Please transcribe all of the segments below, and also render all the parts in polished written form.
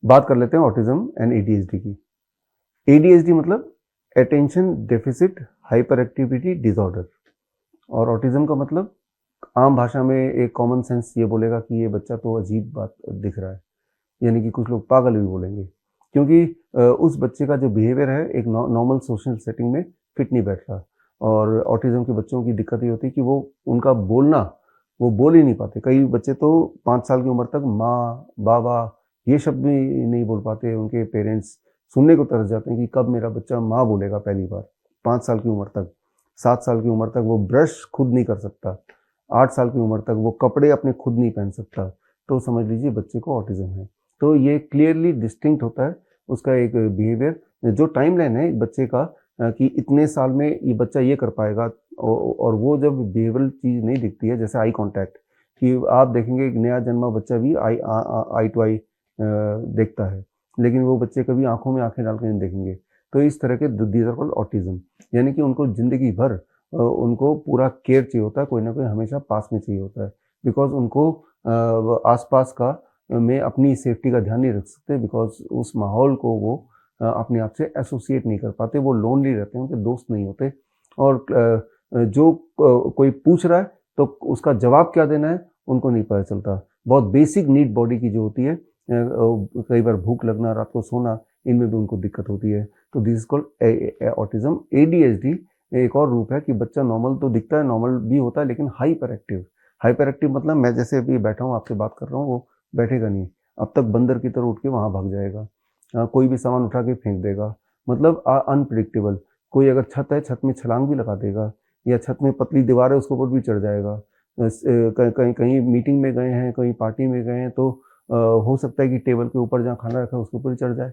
बात कर लेते हैं ऑटिज्म एंड एडीएचडी की। एडीएचडी मतलब attention deficit hyper activity disorder, और ऑटिज्म का मतलब आम भाषा में एक कॉमन सेंस ये बोलेगा कि ये बच्चा तो अजीब बात दिख रहा है, यानी कि कुछ लोग पागल भी बोलेंगे, क्योंकि उस बच्चे का जो बिहेवियर है एक नॉर्मल सोशल सेटिंग में फिट नहीं बैठ रहा। और ऑटिज्म के बच्चों की दिक्कत ये होती है कि वो उनका बोलना, वो बोल ही नहीं पाते। कई बच्चे तो 5 साल की उम्र तक माँ बाबा ये शब्द भी नहीं बोल पाते। उनके पेरेंट्स सुनने को तरस जाते हैं कि कब मेरा बच्चा माँ बोलेगा पहली बार। 5 साल की उम्र तक, 7 साल की उम्र तक वो ब्रश खुद नहीं कर सकता, 8 साल की उम्र तक वो कपड़े अपने खुद नहीं पहन सकता, तो समझ लीजिए बच्चे को ऑटिज्म है। तो ये क्लियरली डिस्टिंक्ट होता है उसका एक बिहेवियर, जो टाइमलाइन है एक बच्चे का कि इतने साल में ये बच्चा ये कर पाएगा। और वो जब बिहेवियरल चीज़ नहीं दिखती है, जैसे आई कांटेक्ट, कि आप देखेंगे एक नया जन्मा बच्चा भी आई टू आई देखता है, लेकिन वो बच्चे कभी आंखों में आंखें डाल के नहीं देखेंगे। तो इस तरह के दीज आर कॉल्ड ऑटिज्म, यानी कि उनको जिंदगी भर उनको पूरा केयर चाहिए होता है, कोई ना कोई हमेशा पास में चाहिए होता है, बिकॉज उनको आसपास का में अपनी सेफ्टी का ध्यान नहीं रख सकते, बिकॉज उस माहौल को वो अपने आप से एसोसिएट नहीं कर पाते, वो लोनली रहते हैं, उनके दोस्त नहीं होते। और जो कोई पूछ रहा है तो उसका जवाब क्या देना है उनको नहीं पता चलता। बहुत बेसिक नीड बॉडी की जो होती है, कई बार भूख लगना, रात को सोना, इनमें भी उनको दिक्कत होती है। तो this is called autism. ADHD एक और रूप है कि बच्चा नॉर्मल तो दिखता है, नॉर्मल भी होता है, लेकिन हाइपर एक्टिव। हाइपर एक्टिव मतलब मैं जैसे अभी बैठा हूँ आपसे बात कर रहा हूँ, वो बैठेगा नहीं, अब तक बंदर की तरह उठ के वहाँ भाग जाएगा, कोई भी सामान उठा के फेंक देगा, मतलब अनप्रिडिक्टेबल। कोई अगर छत है, छत में छलांग भी लगा देगा, या छत में पतली दीवार है उसके ऊपर भी चढ़ जाएगा। कहीं कहीं कहीं मीटिंग में गए हैं, कहीं पार्टी में गए हैं, तो हो सकता है कि टेबल के ऊपर जहाँ खाना रखा है उसके ऊपर चढ़ जाए।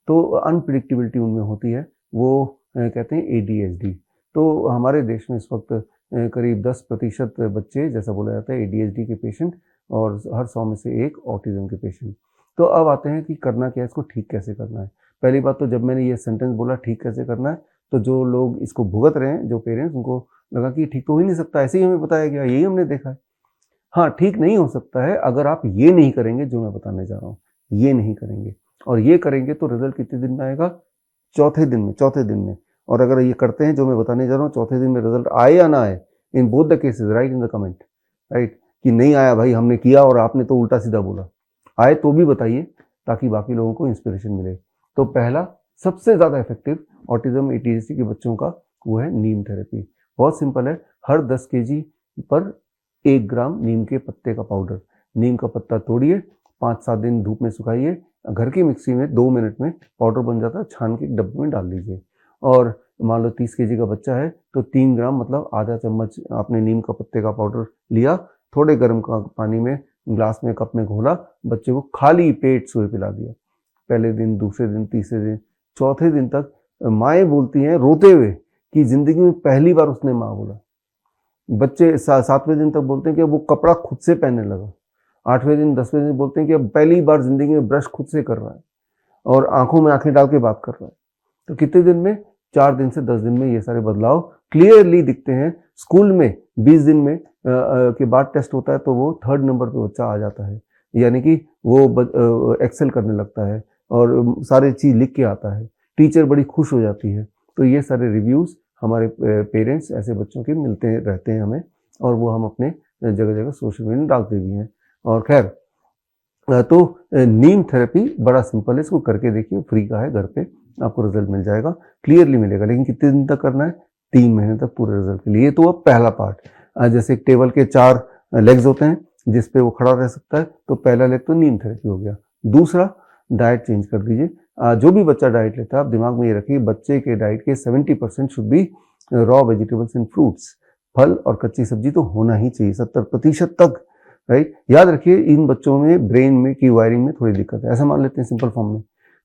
तो अनप्रिडिक्टेबिलिटी उनमें होती है, वो कहते हैं एडीएचडी। तो हमारे देश में इस वक्त करीब 10% बच्चे, जैसा बोला जाता है, एडीएचडी के पेशेंट, और हर 100 में से एक ऑटिज्म के पेशेंट। तो अब आते हैं कि करना क्या है, इसको ठीक कैसे करना है। पहली बात तो जब मैंने ये सेंटेंस बोला ठीक कैसे करना है, तो जो लोग इसको भुगत रहे हैं, जो पेरेंट्स, उनको लगा कि ठीक तो हो ही नहीं सकता, ऐसे ही हमें बताया गया, यही हमने देखा है। हाँ, ठीक नहीं हो सकता है अगर आप ये नहीं करेंगे जो मैं बताने जा रहा हूँ, ये नहीं करेंगे। और ये करेंगे तो रिजल्ट कितने दिन में आएगा? चौथे दिन में। और अगर ये करते हैं जो मैं बताने जा रहा हूँ, चौथे दिन में रिजल्ट आए या ना आए, in both the cases right in the comment, right, कि नहीं आया भाई, हमने किया और आपने तो उल्टा सीधा बोला। आए तो भी बताइए, ताकि बाकी लोगों को इंस्पिरेशन मिले। तो पहला सबसे ज़्यादा इफेक्टिव ऑटिज्म एडीएचडी के बच्चों का वो है नीम थेरेपी। बहुत सिंपल है, हर 10 केजी पर 1 ग्राम नीम के पत्ते का पाउडर। नीम का पत्ता तोड़िए, 5-7 दिन धूप में सुखाइए, घर की मिक्सी में 2 मिनट में पाउडर बन जाता है, छान के एक डब्बे में डाल दीजिए। और मान लो 30 केजी का बच्चा है तो 3 ग्राम मतलब आधा चम्मच आपने नीम का पत्ते का पाउडर लिया, थोड़े गर्म पानी में ग्लास में कप में घोला, बच्चे को खाली पेट सुबह पिला दिया। पहले दिन, दूसरे दिन, तीसरे दिन, चौथे दिन तक माएँ बोलती हैं रोते हुए कि जिंदगी में पहली बार उसने माँ बोला। बच्चे 7वें दिन तक बोलते हैं कि वो कपड़ा खुद से पहनने लगा। 8वें दिन, 10वें दिन बोलते हैं कि अब पहली बार जिंदगी में ब्रश खुद से कर रहा है और आंखों में आंखें डाल के बात कर रहा है। तो कितने दिन में? 4 दिन से 10 दिन में ये सारे बदलाव क्लियरली दिखते हैं। स्कूल में 20 दिन में के बाद टेस्ट होता है तो वो 3rd नंबर पे बच्चा आ जाता है, यानी कि वो एक्सेल करने लगता है और सारी चीज़ लिख के आता है, टीचर बड़ी खुश हो जाती है। तो ये सारे रिव्यूज़ हमारे पेरेंट्स ऐसे बच्चों के मिलते रहते हैं हमें, और वो हम अपने जगह जगह सोशल मीडिया में डालते भी हैं। और खैर, तो नीम थेरेपी बड़ा सिंपल है, इसको करके देखिए, फ्री का है, घर पे आपको रिजल्ट मिल जाएगा, क्लियरली मिलेगा। लेकिन कितने दिन तक करना है? 3 महीने तक पूरे रिजल्ट के लिए। ये तो अब पहला पार्ट। जैसे एक टेबल के 4 लेग्स होते हैं जिस पे वो खड़ा रह सकता है, तो पहला लेग तो नीम थेरेपी हो गया। दूसरा, डाइट चेंज कर दीजिए। जो भी बच्चा डाइट लेता है, आप दिमाग में ये रखिए, बच्चे के डाइट के 70% should be raw vegetables and fruits. फल और कच्ची सब्जी तो होना ही चाहिए 70% तक, राइट। याद रखिए, इन बच्चों में ब्रेन में की वायरिंग में थोड़ी दिक्कत है, ऐसा मान लेते हैं सिंपल फॉर्म में।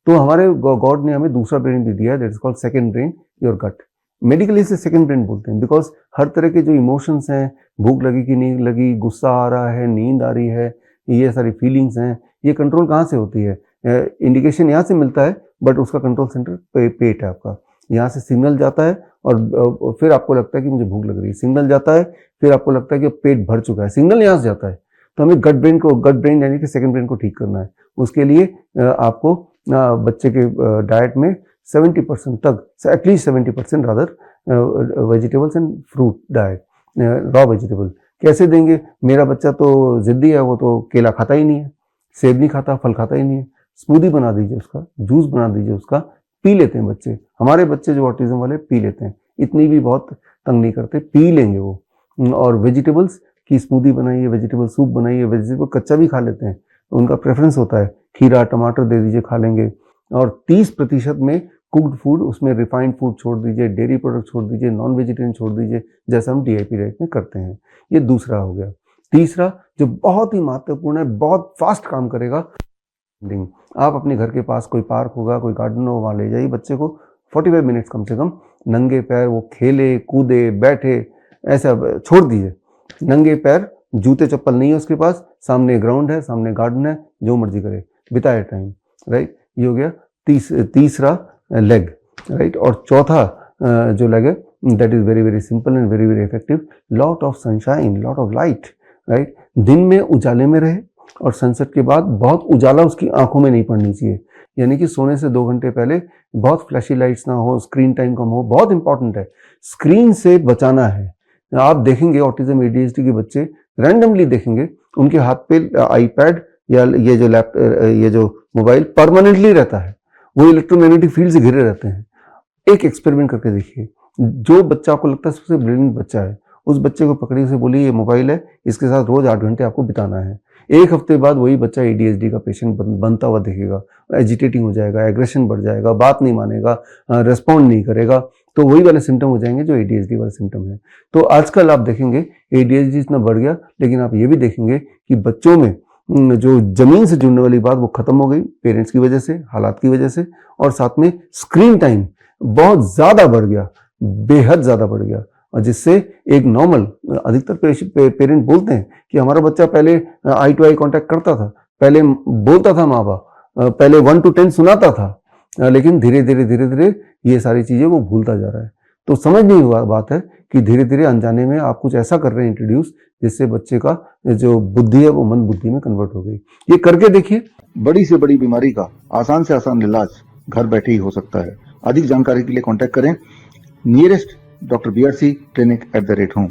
तो हमारे गॉड ने हमें दूसरा ब्रेन भी दिया है, that is called second brain, your gut. Medically इसे सेकंड ब्रेन बोलते हैं, बिकॉज हर तरह के जो इमोशंस हैं, भूख लगी कि नहीं लगी, गुस्सा आ रहा है, नींद आ रही है, ये सारी फीलिंग्स हैं, ये कंट्रोल कहाँ से होती है? इंडिकेशन यहाँ से मिलता है, बट उसका कंट्रोल सेंटर पेट है आपका। यहाँ से सिग्नल जाता है और फिर आपको लगता है कि मुझे भूख लग रही है, सिग्नल जाता है, फिर आपको लगता है कि पेट भर चुका है, सिग्नल यहाँ से जाता है। तो हमें गट ब्रेन यानी कि सेकंड ब्रेन को ठीक करना है। उसके लिए आपको बच्चे के डाइट में 70% तक, at least 70% rather, vegetables and fruit diet, raw vegetable. कैसे देंगे? मेरा बच्चा तो जिद्दी है, वो तो केला खाता ही नहीं है, सेब नहीं खाता, फल खाता ही नहीं है। स्मूदी बना दीजिए उसका, जूस बना दीजिए उसका, पी लेते हैं बच्चे। हमारे बच्चे जो ऑटिज्म वाले पी लेते हैं, इतनी भी बहुत तंग नहीं करते, पी लेंगे वो। और वेजिटेबल्स की स्मूदी बनाइए, वेजिटेबल सूप बनाइए, वेजिटेबल कच्चा भी खा लेते हैं, तो उनका प्रेफरेंस होता है। खीरा टमाटर दे दीजिए, खा लेंगे। और 30% में कुक्ड फूड, उसमें रिफाइंड फूड छोड़ दीजिए, डेयरी प्रोडक्ट छोड़ दीजिए, नॉन वेजिटेरियन छोड़ दीजिए, जैसा हम DIP डाइट में करते हैं। ये दूसरा हो गया। तीसरा जो बहुत ही महत्वपूर्ण है, बहुत फास्ट काम करेगा, आप अपने घर के पास कोई पार्क होगा, कोई गार्डन हो, वहाँ ले जाइए बच्चे को, 45 मिनट्स कम से कम नंगे पैर वो खेले कूदे बैठे, ऐसा छोड़ दीजिए। नंगे पैर, जूते चप्पल नहीं है उसके पास, सामने ग्राउंड है, सामने गार्डन है, जो मर्जी करे, बिताए टाइम, राइट। ये हो गया तीसरा लेग, राइट। और चौथा जो लेग है, that is very very simple and very very effective, lot of sunshine, lot of light, right. दिन में उजाले में रहे और सनसेट के बाद बहुत उजाला उसकी आंखों में नहीं पड़नी चाहिए, यानी कि सोने से 2 घंटे पहले बहुत फ्लैशी लाइट्स ना हो, स्क्रीन टाइम कम हो, बहुत इंपॉर्टेंट है, स्क्रीन से बचाना है। आप देखेंगे ऑटिज्म ADHD के बच्चे रैंडमली देखेंगे, उनके हाथ पे आईपैड या ये जो मोबाइल परमानेंटली रहता है, वो इलेक्ट्रोमैग्नेटिक फील्ड से घिरे रहते हैं। एक एक्सपेरिमेंट करके देखिए, जो बच्चा आपको लगता है सबसे ब्रिलियंट बच्चा है, उस बच्चे को पकड़िए, उसे बोलिए ये मोबाइल है, इसके साथ रोज 8 घंटे आपको बिताना है। 1 हफ्ते बाद वही बच्चा ADHD का पेशेंट बनता हुआ दिखेगा, एजिटेटिंग हो जाएगा, एग्रेशन बढ़ जाएगा, बात नहीं मानेगा, रेस्पॉन्ड नहीं करेगा, तो वही वाले सिम्टम हो जाएंगे जो ADHD वाले सिम्टम है। तो आजकल आप देखेंगे ADHD इतना बढ़ गया, लेकिन आप ये भी देखेंगे कि बच्चों में जो जमीन से जुड़ने वाली बात वो खत्म हो गई, पेरेंट्स की वजह से, हालात की वजह से, और साथ में स्क्रीन टाइम बहुत ज्यादा बढ़ गया, बेहद ज्यादा बढ़ गया, और जिससे एक नॉर्मल, अधिकतर पेरेंट बोलते हैं कि हमारा बच्चा पहले आई टू आई कांटेक्ट करता था, पहले बोलता था माँ बाप, पहले 1 to 10 सुनाता था, लेकिन धीरे धीरे ये सारी चीजें वो भूलता जा रहा है। तो समझ नहीं हुआ बात है कि धीरे धीरे अनजाने में आप कुछ ऐसा कर रहे हैं इंट्रोड्यूस, जिससे बच्चे का जो बुद्धि है वो मंद बुद्धि में कन्वर्ट हो गई। ये करके देखिए। बड़ी से बड़ी बीमारी का आसान से आसान इलाज घर बैठे ही हो सकता है। अधिक जानकारी के लिए कांटेक्ट करें nearest Dr. BRC clinic @ home।